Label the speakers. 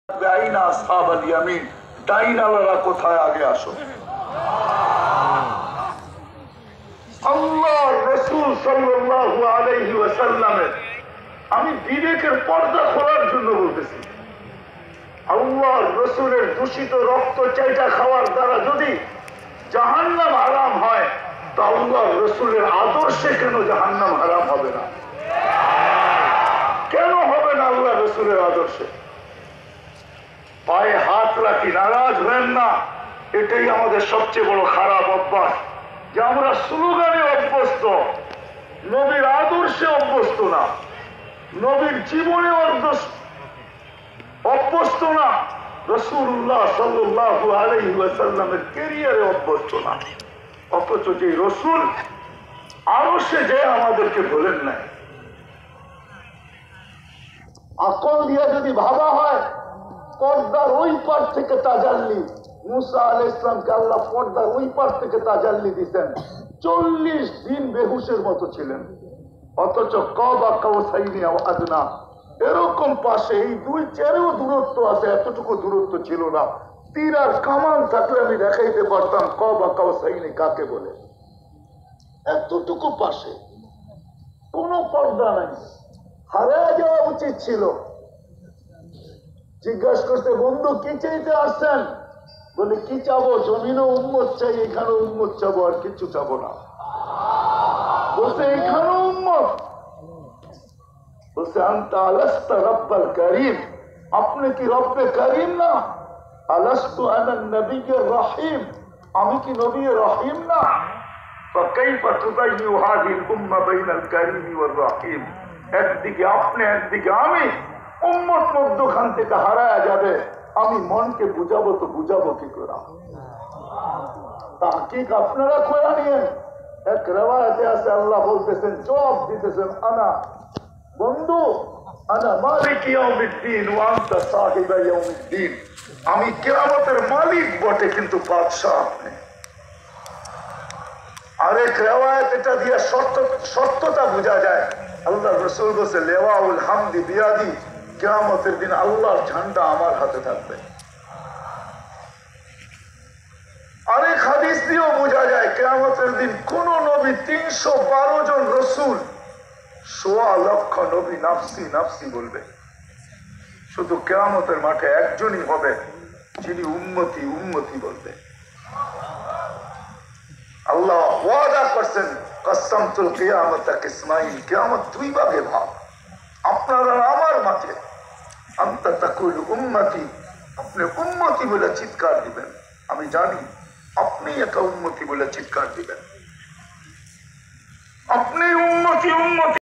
Speaker 1: আইনা আসহাবাল ইয়ামিন, ডাইনালারা কোথায় আগে আসো। আল্লাহর রাসূল সাল্লাল্লাহু আলাইহি ওয়াসাল্লামের আমি বিবেকের পর্দা খোলার জন্য বলতেছি, আল্লাহর রাসূলের দূষিত রক্ত চাইটা খাওয়ার দ্বারা যদি জাহান্নাম হারাম হয়, তা আল্লাহর রাসূলের আদর্শে কেন জাহান্নাম হারাম হবে না? কেন হবে না আল্লাহর রাসূলের আদর্শে? পায়ে হাত রাখি, নারাজ হবেন না। এটাই আমাদের সবচেয়ে বড় খারাপ অভ্যাস, যে আমরা স্লোগানে অভ্যস্ত, নবীর আদর্শে অভ্যস্ত না, নবীর জীবনে অভ্যস্ত না, রাসূলুল্লাহ সাল্লাল্লাহু আলাইহি ওয়াসাল্লামের ক্যারিয়ারে অভ্যস্ত না। অথচ যে রাসূল আরশে যে আমাদেরকে বলেন নাই, আকল দিয়ে যদি ভাবা হয় পর্দার ওই পার থেকে তাজাল্লি, মুসা আলাইহিস সালামকে আল্লাহ পর্দার ওই পার থেকে তাজাল্লি দিতেন, 40 দিন বেহুশের মতো ছিলেন। অথচ কাবা কাউসাইনি আও আদনা, এরকম পাশে এই দুই চেরেও দূরত্ব আছে, এতটুকু দূরত্ব ছিল না। তীর আর কামান থাকলে আমি দেখাইতে পারতাম কাবা কাউসাইনি কাকে বলে। এতটুকু পাশে কোনো পর্দা নাই, হারিয়ে যাওয়া উচিত ছিল। জিজ্ঞাসা করতে, বন্ধু কি চাইতে আসছেন? বলে, কি চাবো? জমিনও উম্মত চাই, এখানেও উম্মত চাবো, আর কিছু চাবো না। বলছে, এখানেও উম্মত। বলছে, আনতা আলাস্তা রব্বাল করিম, আপনি কি রব্বে করিম না? আলাস্তু আনা নবিয়্যুর রহিম, আমি কি নবী রহিম না? ফাকাইফা তুবাইয়ু হাযিহিল উম্মাহ বাইনাল করিম ওয়ার রহিম, একদিকে আপনি একদিকে আমি, উম্মত মধ্যখান থেকে হারায়া যাবে, আমি মনকে বুঝাবো তো বুঝাবো কি করে? তাহকিক আপনারা করে নিয়েন। এক রিওয়ায়াতে আছে, আল্লাহ বলতেছেন, জবাব দিতেছেন, আনা বন্ধু, আনা মালিক ইয়াউমিদ্দিন ওয়া আনতা সাহিবা ইয়াউমিদ্দিন, আমি কিয়ামতের মালিক বটে, কিন্তু বাদশা আপনি। আরেক রিওয়ায়াত এটা দিয়ে সত্যতা বোঝা যায়। আল্লাহর রাসূল বলেছে, লিওয়াউল হামদি বিয়াদি, কিয়ামতের দিন আল্লাহর ঝান্ডা আমার হাতে থাকবে। আরেক হাদিস দিয়েও বোঝা যায়, কিয়ামতের দিন কোন নবী 312 জন রাসূল, 1.25 লক্ষ নবী নাফসি নাফসি বলবে। শুধু কিয়ামতের মাঠে একজনই হবে যিনি উম্মতি উম্মতি বলবে। আল্লাহ ওয়াদা করছেন, কসমতুল কিয়ামতা কিসমাইন, কিয়ামত দুই ভাগে ভাগ, আপনার আর আমার মাঝে। আনতা তাকুল উম্মতি, আপনি উম্মতি বলে চিৎকার দিবেন, আমি জানি আপনি একা উম্মতি বলে চিৎকার দিবেন, আপনি উম্মতি উম্মতি।